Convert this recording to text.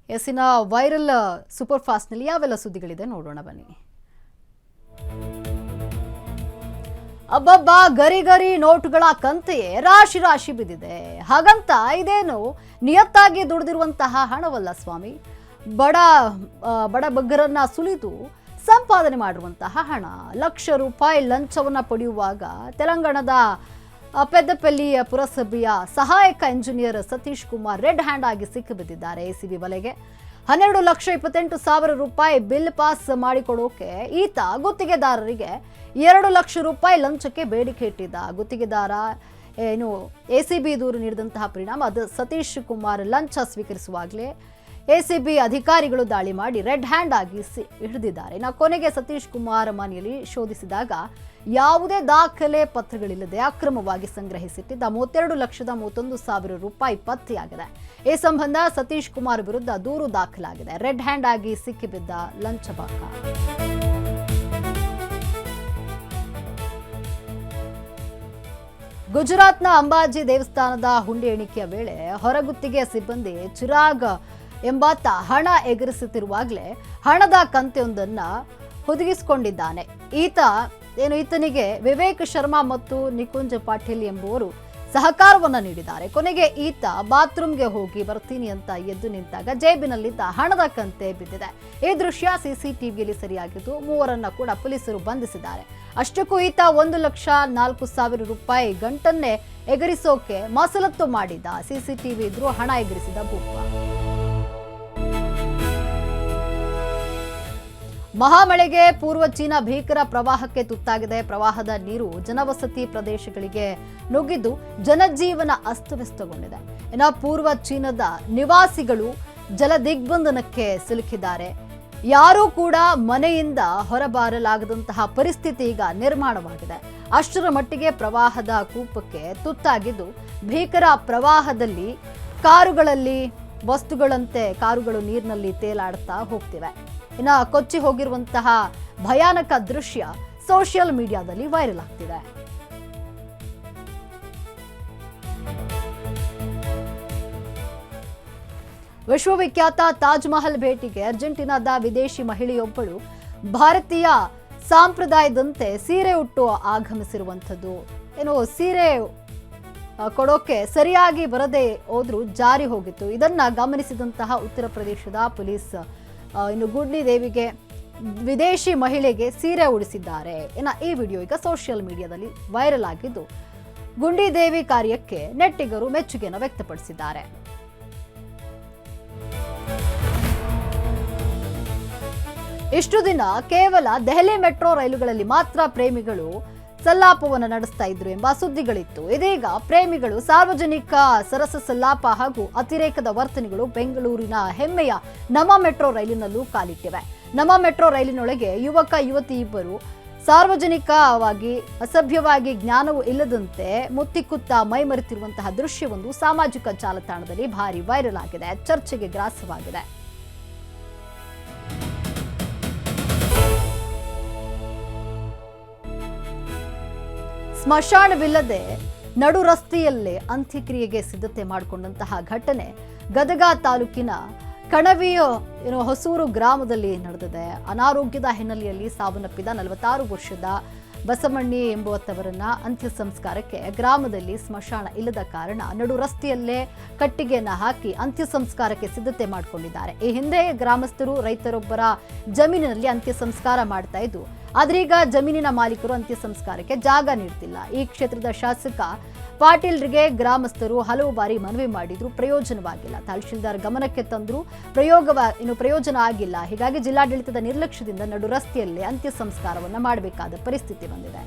ಎಸ್ಸಿನ viral super ಫಾಸ್ಟ್ನಲ್ಲಿ ಯಾವೆಲ್ಲ ಸುದ್ದಿಗಳಿದೆ ನೋಡೋಣ ಬನ್ನಿ. ಅಬ್ಬಬ್ಬಾ, ಗರಿ ಗರಿ ನೋಟುಗಳ ಕಂತೆಯೇ ರಾಶಿ ರಾಶಿ ಬಿದ್ದಿದೆ. ಹಾಗಂತ ಇದೇನು ನಿಯತ್ತಾಗಿ ದುಡಿದಿರುವಂತಹ ಹಣವಲ್ಲ ಸ್ವಾಮಿ. ಬಡ ಬಗ್ಗರನ್ನ ಸುಲಿದು ಸಂಪಾದನೆ ಮಾಡಿರುವಂತಹ ಹಣ. ಲಕ್ಷ ರೂಪಾಯಿ ಲಂಚವನ್ನ ಪಡೆಯುವಾಗ ತೆಲಂಗಾಣದ ಪೆದ್ದಪಲ್ಲಿಯ ಪುರಸಭೆಯ ಸಹಾಯಕ engineer Satish Kumar red hand ಆಗಿ ಸಿಕ್ಕಿಬಿದ್ದಿದ್ದಾರೆ ಎಸಿಬಿ ಬಲೆಗೆ. 12,28,000 ರೂಪಾಯಿ ಬಿಲ್ ಪಾಸ್ ಮಾಡಿಕೊಡೋಕೆ ಈತ ಗುತ್ತಿಗೆದಾರರಿಗೆ 2 ಲಕ್ಷ ರೂಪಾಯಿ ಲಂಚಕ್ಕೆ ಬೇಡಿಕೆ ಇಟ್ಟಿದ್ದ. ಗುತ್ತಿಗೆದಾರ ಎಸಿಬಿ ದೂರು ನೀಡಿದಂತಹ ಪರಿಣಾಮ ಅದು ಸತೀಶ್ ಕುಮಾರ್ ಲಂಚ ಸ್ವೀಕರಿಸುವಾಗಲೇ ಎಸಿಬಿ ಅಧಿಕಾರಿಗಳು ದಾಳಿ ಮಾಡಿ ರೆಡ್ ಹ್ಯಾಂಡ್ ಆಗಿ ಹಿಡಿದಿದ್ದಾರೆ. ಕೊನೆಗೆ ಸತೀಶ್ ಕುಮಾರ್ ಮನೆಯಲ್ಲಿ ಶೋಧಿಸಿದಾಗ ಯಾವುದೇ ದಾಖಲೆ ಪತ್ರಗಳಿಲ್ಲದೆ ಅಕ್ರಮವಾಗಿ ಸಂಗ್ರಹಿಸಿಟ್ಟಿದ್ದ 32,31,000 ರೂಪಾಯಿ ಪತ್ತೆಯಾಗಿದೆ. ಈ ಸಂಬಂಧ ಸತೀಶ್ ಕುಮಾರ್ ವಿರುದ್ಧ ದೂರು ದಾಖಲಾಗಿದೆ. ರೆಡ್ ಹ್ಯಾಂಡ್ ಆಗಿ ಸಿಕ್ಕಿಬಿದ್ದ ಲಂಚಬಾಕ. ಗುಜರಾತ್ನ ಅಂಬಾಜಿ ದೇವಸ್ಥಾನದ ಹುಂಡಿ ಎಣಿಕೆಯ ವೇಳೆ ಹೊರಗುತ್ತಿಗೆ ಸಿಬ್ಬಂದಿ ಚಿರಾಗ್ ಎಂಬಾತ ಹಣ ಎಗರಿಸುತ್ತಿರುವಾಗಲೇ ಹಣದ ಕಂತೆಯೊಂದನ್ನ ಹುದುಗಿಸಿಕೊಂಡಿದ್ದಾನೆ. ಈತನಿಗೆ ವಿವೇಕ್ ಶರ್ಮಾ ಮತ್ತು ನಿಕುಂಜ್ ಪಾಟೀಲ್ ಎಂಬುವರು ಸಹಕಾರವನ್ನ ನೀಡಿದ್ದಾರೆ. ಕೊನೆಗೆ ಈತ ಬಾತ್ರೂಮ್ಗೆ ಹೋಗಿ ಬರ್ತೀನಿ ಅಂತ ಎದ್ದು ನಿಂತಾಗ ಜೇಬಿನಲ್ಲಿದ್ದ ಹಣದ ಕಂತೆ ಬಿದ್ದಿದೆ. ಈ ದೃಶ್ಯ ಸಿಸಿಟಿವಿಯಲ್ಲಿ ಸೆರೆಯಾಗಿದ್ದು ಮೂವರನ್ನ ಕೂಡ ಪೊಲೀಸರು ಬಂಧಿಸಿದ್ದಾರೆ. ಅಷ್ಟಕ್ಕೂ ಈತ 1,04,000 ರೂಪಾಯಿ ಗಂಟನ್ನೇ ಎಗರಿಸೋಕೆ ಮಸಲತ್ತು ಮಾಡಿದ್ದ. ಸಿಸಿಟಿವಿ ಇದ್ರೂ ಹಣ ಎಗರಿಸಿದ ಭೂಪ. ಮಹಾಮಳೆಗೆ ಪೂರ್ವ ಚೀನಾ ಭೀಕರ ಪ್ರವಾಹಕ್ಕೆ ತುತ್ತಾಗಿದೆ. ಪ್ರವಾಹದ ನೀರು ಜನವಸತಿ ಪ್ರದೇಶಗಳಿಗೆ ನುಗ್ಗಿದ್ದು ಜನಜೀವನ ಅಸ್ತವ್ಯಸ್ತಗೊಂಡಿದೆ. ಇನ್ನು ಪೂರ್ವ ಚೀನಾದ ನಿವಾಸಿಗಳು ಜಲ ದಿಗ್ಬಂಧನಕ್ಕೆ ಸಿಲುಕಿದ್ದಾರೆ. ಯಾರೂ ಕೂಡ ಮನೆಯಿಂದ ಹೊರಬರಲಾಗದಂತಹ ಪರಿಸ್ಥಿತಿ ಈಗ ನಿರ್ಮಾಣವಾಗಿದೆ. ಅಷ್ಟರ ಮಟ್ಟಿಗೆ ಪ್ರವಾಹದ ಕೂಪಕ್ಕೆ ತುತ್ತಾಗಿದ್ದು ಭೀಕರ ಪ್ರವಾಹದಲ್ಲಿ ಕಾರುಗಳಲ್ಲಿ ವಸ್ತುಗಳಂತೆ ಕಾರುಗಳು ನೀರಿನಲ್ಲಿ ತೇಲಾಡ್ತಾ ಹೋಗ್ತಿವೆ. ಇನ್ನು ಕೊಚ್ಚಿ ಹೋಗಿರುವಂತಹ ಭಯಾನಕ ದೃಶ್ಯ ಸೋಷಿಯಲ್ ಮೀಡಿಯಾದಲ್ಲಿ ವೈರಲ್ ಆಗ್ತಿದೆ. ವಿಶ್ವವಿಖ್ಯಾತ ತಾಜ್ ಮಹಲ್ ಭೇಟಿಗೆ ಅರ್ಜೆಂಟೀನಾದ ವಿದೇಶಿ ಮಹಿಳೆಯೊಬ್ಬಳು ಭಾರತೀಯ ಸಂಪ್ರದಾಯದಂತೆ ಸೀರೆ ಉಟ್ಟು ಆಗಮಿಸಿರುವಂಥದ್ದು. ಸೀರೆ ಕೊಡೋಕೆ ಸರಿಯಾಗಿ ಬರದೆ ಹೋದ್ರೂ ಜಾರಿ ಹೋಗಿತ್ತು. ಇದನ್ನ ಗಮನಿಸಿದಂತಹ ಉತ್ತರ ಪ್ರದೇಶದ ಪೊಲೀಸ್ ಗುಂಡಿ ದೇವಿಗೆ ವಿದೇಶಿ ಮಹಿಳೆಗೆ ಸೀರೆ ಉಡಿಸಿದ್ದಾರೆ. ಈ ವಿಡಿಯೋ ಈಗ ಸೋಷಿಯಲ್ ಮೀಡಿಯಾದಲ್ಲಿ ವೈರಲ್ ಆಗಿದ್ದು ಗುಂಡಿ ದೇವಿ ಕಾರ್ಯಕ್ಕೆ ನೆಟ್ಟಿಗರು ಮೆಚ್ಚುಗೆಯನ್ನು ವ್ಯಕ್ತಪಡಿಸಿದ್ದಾರೆ. ಇಷ್ಟು ದಿನ ಕೇವಲ ದೆಹಲಿ ಮೆಟ್ರೋ ರೈಲುಗಳಲ್ಲಿ ಮಾತ್ರ ಪ್ರೇಮಿಗಳು ಸಲ್ಲಾಪವನ್ನು ನಡೆಸ್ತಾ ಇದ್ರು ಎಂಬ ಸುದ್ದಿಗಳಿತ್ತು. ಇದೀಗ ಪ್ರೇಮಿಗಳು ಸಾರ್ವಜನಿಕ ಸರಸ ಸಲ್ಲಾಪ ಹಾಗೂ ಅತಿರೇಕದ ವರ್ತನೆಗಳು ಬೆಂಗಳೂರಿನ ಹೆಮ್ಮೆಯ ನಮ್ಮ ಮೆಟ್ರೋ ರೈಲಿನಲ್ಲೂ ಕಾಲಿಟ್ಟಿವೆ. ನಮ್ಮ ಮೆಟ್ರೋ ರೈಲಿನೊಳಗೆ ಯುವಕ ಯುವತಿ ಇಬ್ಬರು ಸಾರ್ವಜನಿಕವಾಗಿ ಅಸಭ್ಯವಾಗಿ ಜ್ಞಾನವೂ ಇಲ್ಲದಂತೆ ಮುತ್ತಿಕ್ಕುತ್ತಾ ಮೈಮರೆತಿರುವಂತಹ ದೃಶ್ಯವೊಂದು ಸಾಮಾಜಿಕ ಜಾಲತಾಣದಲ್ಲಿ ಭಾರಿ ವೈರಲ್ ಆಗಿದೆ, ಚರ್ಚೆಗೆ ಗ್ರಾಸವಾಗಿದೆ. ಸ್ಮಶಾನವಿಲ್ಲದೆ ನಡು ರಸ್ತೆಯಲ್ಲೇ ಅಂತ್ಯಕ್ರಿಯೆಗೆ ಸಿದ್ಧತೆ ಮಾಡಿಕೊಂಡಂತಹ ಘಟನೆ ಗದಗ ತಾಲೂಕಿನ ಕಣವಿಯ ಹೊಸೂರು ಗ್ರಾಮದಲ್ಲಿ ನಡೆದಿದೆ. ಅನಾರೋಗ್ಯದ ಹಿನ್ನೆಲೆಯಲ್ಲಿ ಸಾವನ್ನಪ್ಪಿದ 46 ವರ್ಷದ ಬಸವಣ್ಣಿ ಎಂಬುವವರನ್ನ ಅಂತ್ಯ ಸಂಸ್ಕಾರಕ್ಕೆ ಗ್ರಾಮದಲ್ಲಿ ಸ್ಮಶಾನ ಇಲ್ಲದ ಕಾರಣ ನಡು ರಸ್ತೆಯಲ್ಲೇ ಕಟ್ಟಿಗೆಯನ್ನ ಹಾಕಿ ಅಂತ್ಯ ಸಂಸ್ಕಾರಕ್ಕೆ ಸಿದ್ಧತೆ ಮಾಡಿಕೊಂಡಿದ್ದಾರೆ. ಈ ಹಿಂದೆ ಗ್ರಾಮಸ್ಥರು ರೈತರೊಬ್ಬರ ಜಮೀನಿನಲ್ಲಿ ಅಂತ್ಯ ಸಂಸ್ಕಾರ ಮಾಡ್ತಾ ಇದ್ದು, ಆದ್ರೀಗ ಜಮೀನಿನ ಮಾಲೀಕರು ಅಂತ್ಯ ಸಂಸ್ಕಾರಕ್ಕೆ ಜಾಗ ನೀಡ್ತಿಲ್ಲ. ಈ ಕ್ಷೇತ್ರದ ಶಾಸಕ ಪಾಟೀಲ್ರಿಗೆ ಗ್ರಾಮಸ್ಥರು ಹಲವು ಬಾರಿ ಮನವಿ ಮಾಡಿದ್ರು, ಪ್ರಯೋಜನವಾಗಿಲ್ಲ. ತಹಶೀಲ್ದಾರ್ ಗಮನಕ್ಕೆ ತಂದ್ರು, ಪ್ರಯೋಜನ ಆಗಿಲ್ಲ. ಹೀಗಾಗಿ ಜಿಲ್ಲಾಡಳಿತದ ನಿರ್ಲಕ್ಷ್ಯದಿಂದ ನಡು ರಸ್ತೆಯಲ್ಲೇ ಅಂತ್ಯ ಸಂಸ್ಕಾರವನ್ನ ಮಾಡಬೇಕಾದ ಪರಿಸ್ಥಿತಿ ಬಂದಿದೆ.